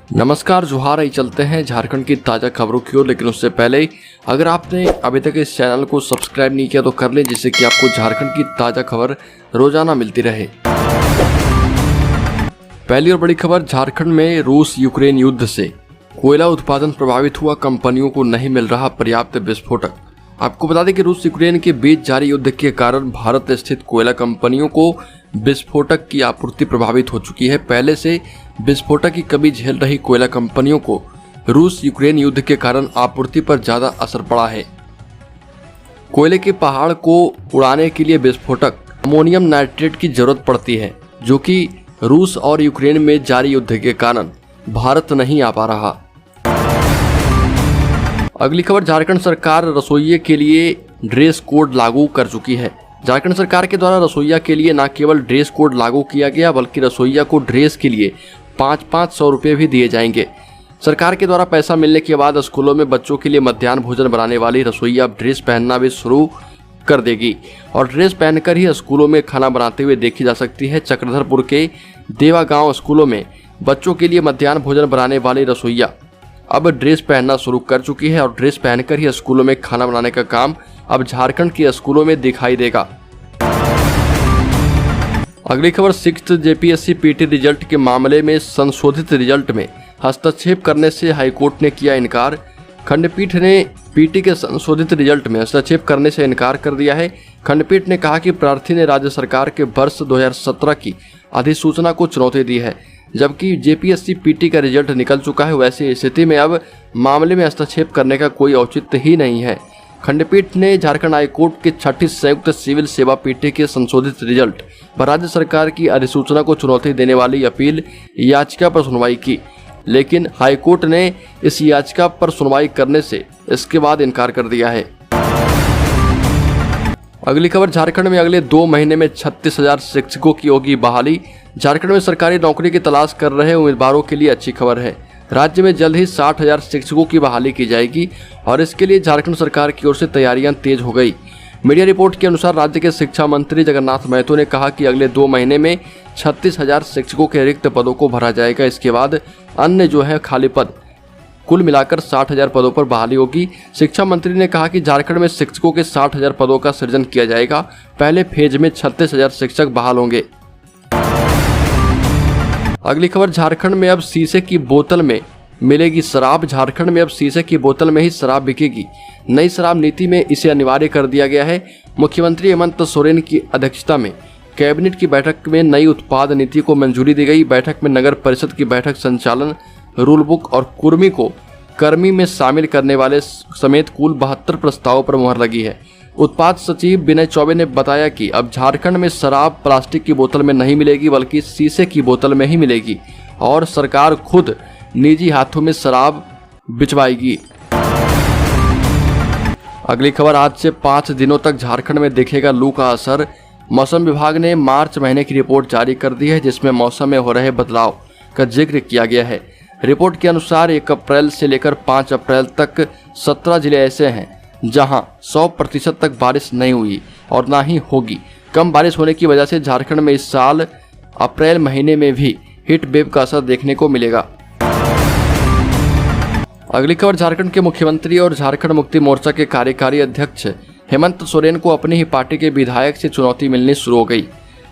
नमस्कार जोहार। आई चलते हैं झारखंड की ताज़ा खबरों की ओर, लेकिन उससे पहले अगर आपने अभी तक इस चैनल को सब्सक्राइब नहीं किया तो कर लें, जिससे कि आपको झारखंड की ताज़ा खबर रोजाना मिलती रहे। पहली और बड़ी खबर, झारखंड में रूस यूक्रेन युद्ध से कोयला उत्पादन प्रभावित हुआ, कंपनियों को नहीं मिल रहा पर्याप्त विस्फोटक। आपको बता दें कि रूस यूक्रेन के बीच जारी युद्ध के कारण भारत स्थित कोयला कंपनियों को विस्फोटक की आपूर्ति प्रभावित हो चुकी है। पहले से विस्फोटक की कमी झेल रही कोयला कंपनियों को रूस यूक्रेन युद्ध के कारण आपूर्ति पर ज्यादा असर पड़ा है। कोयले के पहाड़ को उड़ाने के लिए विस्फोटक अमोनियम नाइट्रेट की जरूरत पड़ती है, जो कि रूस और यूक्रेन में जारी युद्ध के कारण भारत नहीं आ पा रहा। अगली खबर, झारखंड सरकार रसोइये के लिए ड्रेस कोड लागू कर चुकी है। झारखंड सरकार के द्वारा रसोइया के लिए न केवल ड्रेस कोड लागू किया गया, बल्कि रसोइया को ड्रेस के लिए 500 रुपये भी दिए जाएंगे। सरकार के द्वारा पैसा मिलने के बाद स्कूलों में बच्चों के लिए मध्याह्न भोजन बनाने वाली रसोइया अब ड्रेस पहनना भी शुरू कर देगी और ड्रेस पहनकर ही स्कूलों में खाना बनाते हुए देखी जा सकती है। चक्रधरपुर के देवा गांव स्कूलों में बच्चों के लिए मध्याह्न भोजन बनाने वाली रसोइया अब ड्रेस पहनना शुरू कर चुकी है और ड्रेस पहनकर ही स्कूलों में खाना बनाने का काम अब झारखंड के स्कूलों में दिखाई देगा। अगली खबर, 6th जेपीएससी पीटी रिजल्ट के मामले में संशोधित रिजल्ट में हस्तक्षेप करने से हाईकोर्ट ने किया इनकार। खंडपीठ ने पीटी के संशोधित रिजल्ट में हस्तक्षेप करने से इनकार कर दिया है। खंडपीठ ने कहा कि प्रार्थी ने राज्य सरकार के वर्ष 2017 की अधिसूचना को चुनौती दी है, जबकि जेपीएससी पीटी का रिजल्ट निकल चुका है। वैसी स्थिति में अब मामले में हस्तक्षेप करने का कोई औचित्य ही नहीं है। खंडपीठ ने झारखंड हाईकोर्ट के 6ठी संयुक्त सिविल सेवा पीटी के संशोधित रिजल्ट पर राज्य सरकार की अधिसूचना को चुनौती देने वाली अपील याचिका पर सुनवाई की, लेकिन हाईकोर्ट ने इस याचिका पर सुनवाई करने से इसके बाद इनकार कर दिया है। अगली खबर, झारखंड में अगले 2 महीने में 36,000 शिक्षकों की होगी बहाली। झारखंड में सरकारी नौकरी की तलाश कर रहे उम्मीदवारों के लिए अच्छी खबर है। राज्य में जल्द ही 60,000 शिक्षकों की बहाली की जाएगी और इसके लिए झारखंड सरकार की ओर से तैयारियां तेज हो गई। मीडिया रिपोर्ट के अनुसार राज्य के शिक्षा मंत्री जगन्नाथ महतो ने कहा कि अगले 2 महीने में 36,000 शिक्षकों के रिक्त पदों को भरा जाएगा। इसके बाद अन्य जो है खाली पद, कुल मिलाकर 60,000 पदों पर बहाली होगी। शिक्षा मंत्री ने कहा कि झारखंड में शिक्षकों के 60,000 पदों का सृजन किया जाएगा। पहले फेज में 36,000 शिक्षक बहाल होंगे। अगली खबर, झारखंड में अब शीशे की बोतल में मिलेगी शराब। झारखंड में अब शीशे की बोतल में ही शराब बिकेगी। नई शराब नीति में इसे अनिवार्य कर दिया गया है। मुख्यमंत्री हेमंत सोरेन की अध्यक्षता में कैबिनेट की बैठक में नई उत्पाद नीति को मंजूरी दी गई। बैठक में नगर परिषद की बैठक संचालन, रूल बुक और कुर्मी को कर्मी में शामिल करने वाले समेत कुल 72 प्रस्तावों पर मुहर लगी है। उत्पाद सचिव विनय चौबे ने बताया कि अब झारखंड में शराब प्लास्टिक की बोतल में नहीं मिलेगी, बल्कि शीशे की बोतल में ही मिलेगी और सरकार खुद निजी हाथों में शराब बिचवाएगी। अगली खबर, आज से 5 दिनों तक झारखंड में दिखेगा लू का असर। मौसम विभाग ने मार्च महीने की रिपोर्ट जारी कर दी है, जिसमें मौसम में हो रहे बदलाव का जिक्र किया गया है। रिपोर्ट के अनुसार 1 अप्रैल से लेकर 5 अप्रैल तक 17 जिले ऐसे हैं जहां 100% तक बारिश नहीं हुई और ना ही होगी। कम बारिश होने की वजह से झारखंड में इस साल अप्रैल महीने में भी हीट वेव का असर देखने को मिलेगा। अगली खबर, झारखंड के मुख्यमंत्री और झारखंड मुक्ति मोर्चा के कार्यकारी अध्यक्ष हेमंत सोरेन को अपनी ही पार्टी के विधायक से चुनौती मिलनी शुरू हो गई।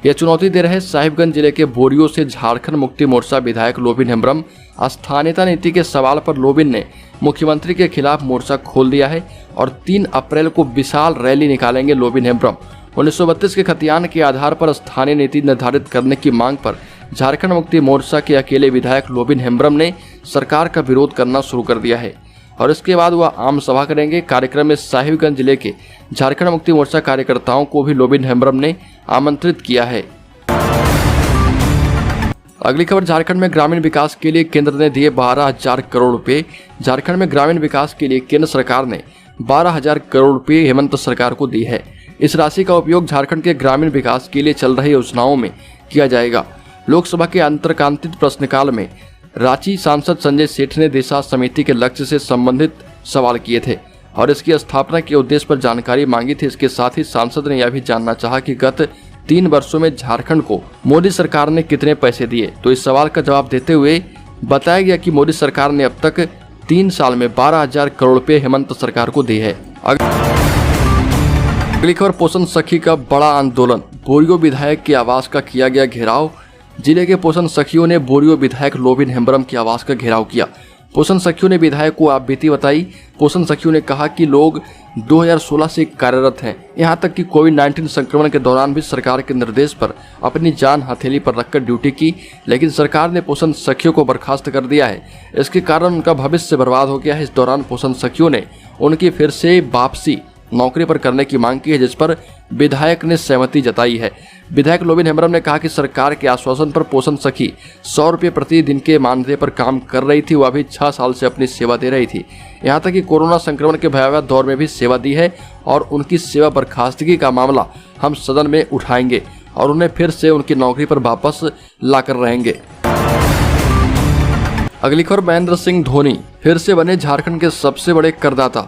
यह चुनौती दे रहे साहिबगंज जिले के बोरियो से झारखंड मुक्ति मोर्चा विधायक लोबिन हेम्ब्रम। स्थानीयता नीति के सवाल पर लोबिन ने मुख्यमंत्री के खिलाफ मोर्चा खोल दिया है और 3 अप्रैल को विशाल रैली निकालेंगे लोबिन हेम्ब्रम। 1932 के खतियान के आधार पर स्थानीय नीति निर्धारित करने की मांग पर झारखंड मुक्ति मोर्चा के अकेले विधायक लोबिन हेम्ब्रम ने सरकार का विरोध करना शुरू कर दिया है और इसके बाद वह आम सभा करेंगे। कार्यक्रम में साहिबगंज जिले के झारखंड मुक्ति मोर्चा कार्यकर्ताओं को भी लोबिन हेम्ब्रम ने आमंत्रित किया है। अगली खबर, झारखंड में ग्रामीण विकास के लिए केंद्र ने दिए 12,000 करोड़ रुपए। झारखंड में ग्रामीण विकास के लिए केंद्र सरकार ने 12,000 करोड़ रुपए हेमंत सरकार को दी है। इस राशि का उपयोग झारखंड के ग्रामीण विकास के लिए चल रही योजनाओं में किया जाएगा। लोकसभा के अंतर्कांतित प्रश्नकाल में रांची सांसद संजय सेठ ने दिशा समिति के लक्ष्य से संबंधित सवाल किए थे और इसकी स्थापना के उद्देश्य पर जानकारी मांगी थी। इसके साथ ही सांसद ने यह भी जानना चाहा कि गत 3 वर्षों में झारखंड को मोदी सरकार ने कितने पैसे दिए। तो इस सवाल का जवाब देते हुए बताया गया कि मोदी सरकार ने अब तक 3 साल में 12,000 करोड़ रुपए हेमंत सरकार को दिए है। अगली खबर, पोषण सखी का बड़ा आंदोलन, बोरियो विधायक के आवास का किया गया घेराव। जिले के पोषण सखियों ने बोरियो विधायक लोबिन हेम्ब्रम के आवास का घेराव किया। पोषण सखियों ने विधायक को आपबीती बताई। पोषण सखियों ने कहा कि लोग 2016 से कार्यरत हैं, यहां तक कि कोविड-19 संक्रमण के दौरान भी सरकार के निर्देश पर अपनी जान हथेली पर रखकर ड्यूटी की, लेकिन सरकार ने पोषण सखियों को बर्खास्त कर दिया है। इसके कारण उनका भविष्य बर्बाद हो गया है। इस दौरान पोषण सखियों ने उनकी फिर से वापसी नौकरी पर करने की मांग की है, जिस पर विधायक ने सहमति जताई है। विधायक लोबिन हेम्ब्रम ने कहा कि सरकार के आश्वासन पर पोषण सखी 100 रुपये प्रति दिन के मानदेय पर काम कर रही थी। वह भी 6 साल से अपनी सेवा दे रही थी, यहां तक कि कोरोना संक्रमण के भयावह दौर में भी सेवा दी है और उनकी सेवा बर्खास्तगी का मामला हम सदन में उठाएंगे और उन्हें फिर से उनकी नौकरी पर वापस लाकर रहेंगे। अगली खबर, महेंद्र सिंह धोनी फिर से बने झारखंड के सबसे बड़े करदाता।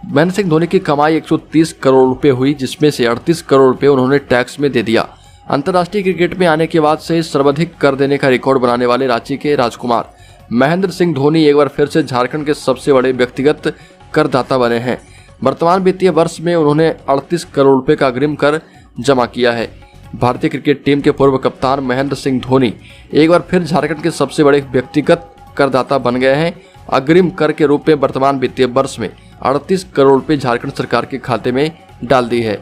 महेंद्र सिंह धोनी की कमाई 130 करोड़ रुपए हुई, जिसमें से 38 करोड़ रुपए उन्होंने टैक्स में दे दिया। अंतर्राष्ट्रीय क्रिकेट में आने के बाद से सर्वाधिक कर देने का रिकॉर्ड बनाने वाले रांची के राजकुमार महेंद्र सिंह धोनी एक बार फिर से झारखंड के सबसे बड़े व्यक्तिगत करदाता बने हैं। वर्तमान वित्तीय वर्ष में उन्होंने 38 करोड़ रुपए का अग्रिम कर जमा किया है। भारतीय क्रिकेट टीम के पूर्व कप्तान महेंद्र सिंह धोनी एक बार फिर झारखंड के सबसे बड़े व्यक्तिगत करदाता बन गए हैं। अग्रिम कर के रूप में वर्तमान वित्तीय वर्ष में 38 करोड़ रुपए झारखंड सरकार के खाते में डाल दी है।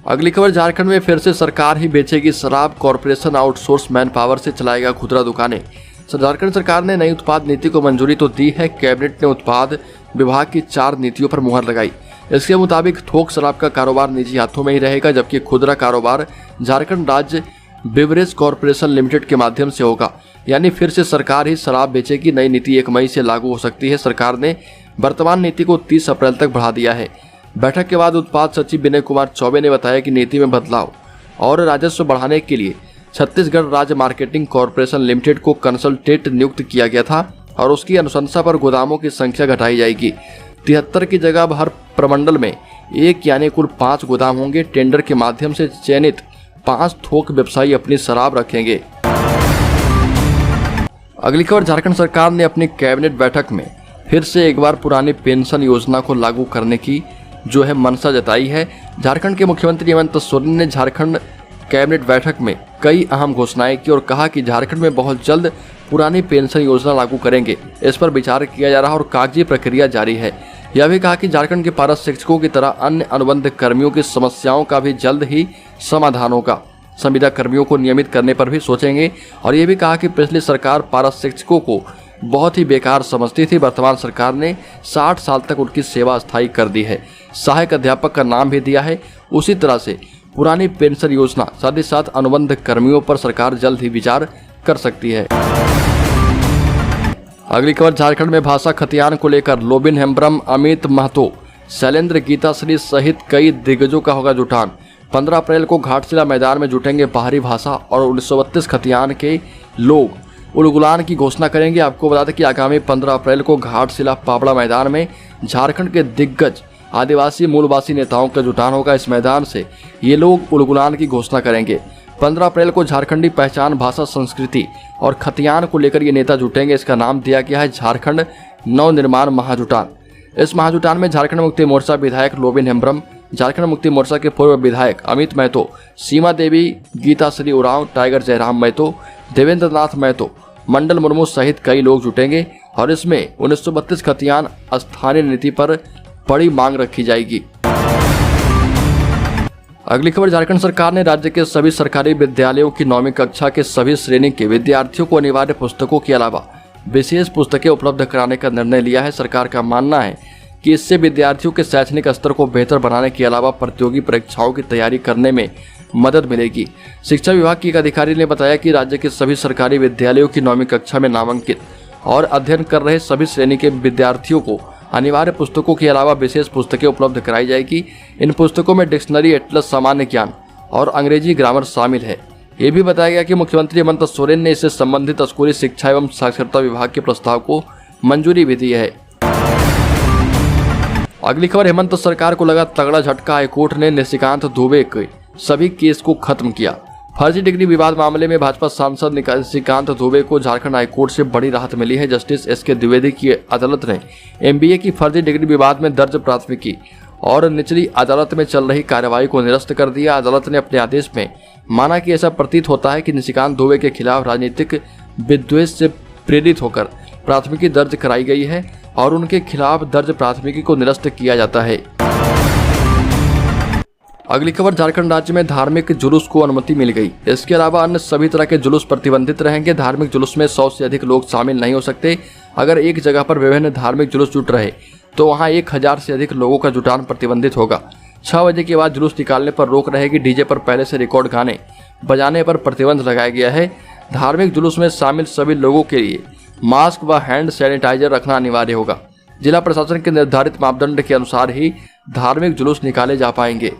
अगली खबर, झारखंड में फिर से सरकार ही बेचेगी शराब, कॉरपोरेशन आउटसोर्स मैन पावर से चलाएगा खुदरा दुकानें। झारखंड सरकार ने नई उत्पाद नीति को मंजूरी तो दी है। कैबिनेट ने उत्पाद विभाग की 4 नीतियों पर मुहर लगाई। इसके मुताबिक थोक शराब का कारोबार निजी हाथों में ही रहेगा, जबकि खुदरा कारोबार झारखंड राज्य बिवरेज कॉरपोरेशन लिमिटेड के माध्यम से होगा। यानी फिर से सरकार ही शराब बेचेगी। नई नीति 1 मई से लागू हो सकती है। सरकार ने वर्तमान नीति को 30 अप्रैल तक बढ़ा दिया है। बैठक के बाद उत्पाद सचिव विनय कुमार चौबे ने बताया कि नीति में बदलाव और राजस्व बढ़ाने के लिए छत्तीसगढ़ राज्य मार्केटिंग कॉरपोरेशन लिमिटेड को कंसल्टेंट नियुक्त किया गया था और उसकी अनुशंसा पर गोदामों की संख्या घटाई जाएगी। 73 की जगह अब हर प्रमंडल में 1 यानी कुल 5 गोदाम होंगे। टेंडर के माध्यम से चयनित 5 थोक व्यवसायी अपनी शराब रखेंगे। अगली खबर, झारखंड सरकार ने अपनी कैबिनेट बैठक में फिर से एक बार पुरानी पेंशन योजना को लागू करने की मंशा जताई है। झारखंड के मुख्यमंत्री हेमंत सोरेन ने झारखंड कैबिनेट बैठक में कई अहम घोषणाएं की और कहा कि झारखंड में बहुत जल्द पुरानी पेंशन योजना लागू करेंगे। इस पर विचार किया जा रहा है और कागजी प्रक्रिया जारी है। यह भी कहा कि झारखंड के पारस शिक्षकों की तरह अन्य अनुबंध कर्मियों की समस्याओं का भी जल्द ही समाधान होगा। संविदा कर्मियों को नियमित करने पर भी सोचेंगे और ये भी कहा कि पिछली सरकार पारस शिक्षकों को बहुत ही बेकार समझती थी। वर्तमान सरकार ने 60 साल तक उनकी सेवा अस्थायी कर दी है। सहायक अध्यापक का नाम भी दिया है। उसी तरह से पुरानी पेंशन योजना, साथ ही साथ अनुबंध कर्मियों पर सरकार जल्द ही विचार कर सकती है। अगली खबर, झारखंड में भाषा खतियान को लेकर लोबिन हेम्ब्रम, अमित महतो, शैलेंद्र गीताश्री सहित कई दिग्गजों का होगा जुटान। 15 अप्रैल को घाटशिला मैदान में जुटेंगे बाहरी भाषा और 1932 खतियान के लोग उलगुलान की घोषणा करेंगे। आपको बता दें कि आगामी 15 अप्रैल को घाटशिला पाबड़ा मैदान में झारखंड के दिग्गज आदिवासी मूलवासी नेताओं का जुटान होगा। इस मैदान से ये लोग उलगुलान की घोषणा करेंगे। 15 अप्रैल को झारखंडी पहचान, भाषा, संस्कृति और खतियान को लेकर ये नेता जुटेंगे। इसका नाम दिया गया है झारखंड नवनिर्माण महाजुटान। इस महाजुटान में झारखंड मुक्ति मोर्चा विधायक लोबिन हेम्ब्रम, झारखंड मुक्ति मोर्चा के पूर्व विधायक अमित महतो, सीमा देवी, गीताश्री उरांव, टाइगर जयराम महतो, देवेंद्र नाथ महतो, मंडल मुर्मू सहित कई लोग जुटेंगे और इसमें 1932 खतियान स्थानीय नीति पर बड़ी मांग रखी जाएगी। अगली खबर, झारखंड सरकार ने राज्य के सभी सरकारी विद्यालयों की 9वीं कक्षा के सभी श्रेणी के विद्यार्थियों को अनिवार्य पुस्तकों के अलावा विशेष पुस्तकें उपलब्ध कराने का निर्णय लिया है। सरकार का मानना है कि इससे विद्यार्थियों के शैक्षणिक स्तर को बेहतर बनाने के अलावा प्रतियोगी परीक्षाओं की तैयारी करने में मदद मिलेगी। शिक्षा विभाग की एक अधिकारी ने बताया कि राज्य के सभी सरकारी विद्यालयों की 9वीं कक्षा में नामांकित और अध्ययन कर रहे सभी श्रेणी के विद्यार्थियों को अनिवार्य पुस्तकों के अलावा विशेष पुस्तकें उपलब्ध कराई जाएगी। इन पुस्तकों में डिक्शनरी, एटलस, सामान्य ज्ञान और अंग्रेजी ग्रामर शामिल है। ये भी बताया गया कि मुख्यमंत्री हेमंत सोरेन ने इससे संबंधित स्कूली शिक्षा एवं साक्षरता विभाग के प्रस्ताव को मंजूरी भी दी है। अगली खबर, हेमंत सरकार को लगा तगड़ा झटका। हाईकोर्ट ने निशिकांत दुबे के सभी केस को खत्म किया। फर्जी डिग्री विवाद मामले में भाजपा सांसद निशिकांत दुबे को झारखंड हाईकोर्ट से बड़ी राहत मिली है। Justice SK. द्विवेदी की अदालत ने एमबीए की फर्जी डिग्री विवाद में दर्ज प्राथमिकी और निचली अदालत में चल रही कार्रवाई को निरस्त कर दिया। अदालत ने अपने आदेश में माना कि ऐसा प्रतीत होता है कि निशिकांत दुबे के खिलाफ राजनीतिक विद्वेष से प्रेरित होकर प्राथमिकी दर्ज कराई गई है और उनके खिलाफ दर्ज प्राथमिकी को निरस्त किया जाता है। अगली खबर, झारखंड राज्य में धार्मिक जुलूस को अनुमति मिल गई। इसके अलावा अन्य सभी तरह के जुलूस प्रतिबंधित रहेंगे। धार्मिक जुलूस में 100 से अधिक लोग शामिल नहीं हो सकते। अगर एक जगह पर विभिन्न धार्मिक जुलूस जुट रहे तो वहां 1000 से अधिक लोगों का जुटान प्रतिबंधित होगा। 6 बजे के बाद जुलूस निकालने पर रोक रहेगी। डीजे पर पहले से रिकॉर्ड गाने बजाने पर प्रतिबंध लगाया गया है। धार्मिक जुलूस में शामिल सभी लोगों के लिए मास्क व हैंड सैनिटाइजर रखना अनिवार्य होगा। जिला प्रशासन के निर्धारित मापदंड के अनुसार ही धार्मिक जुलूस निकाले जा पाएंगे।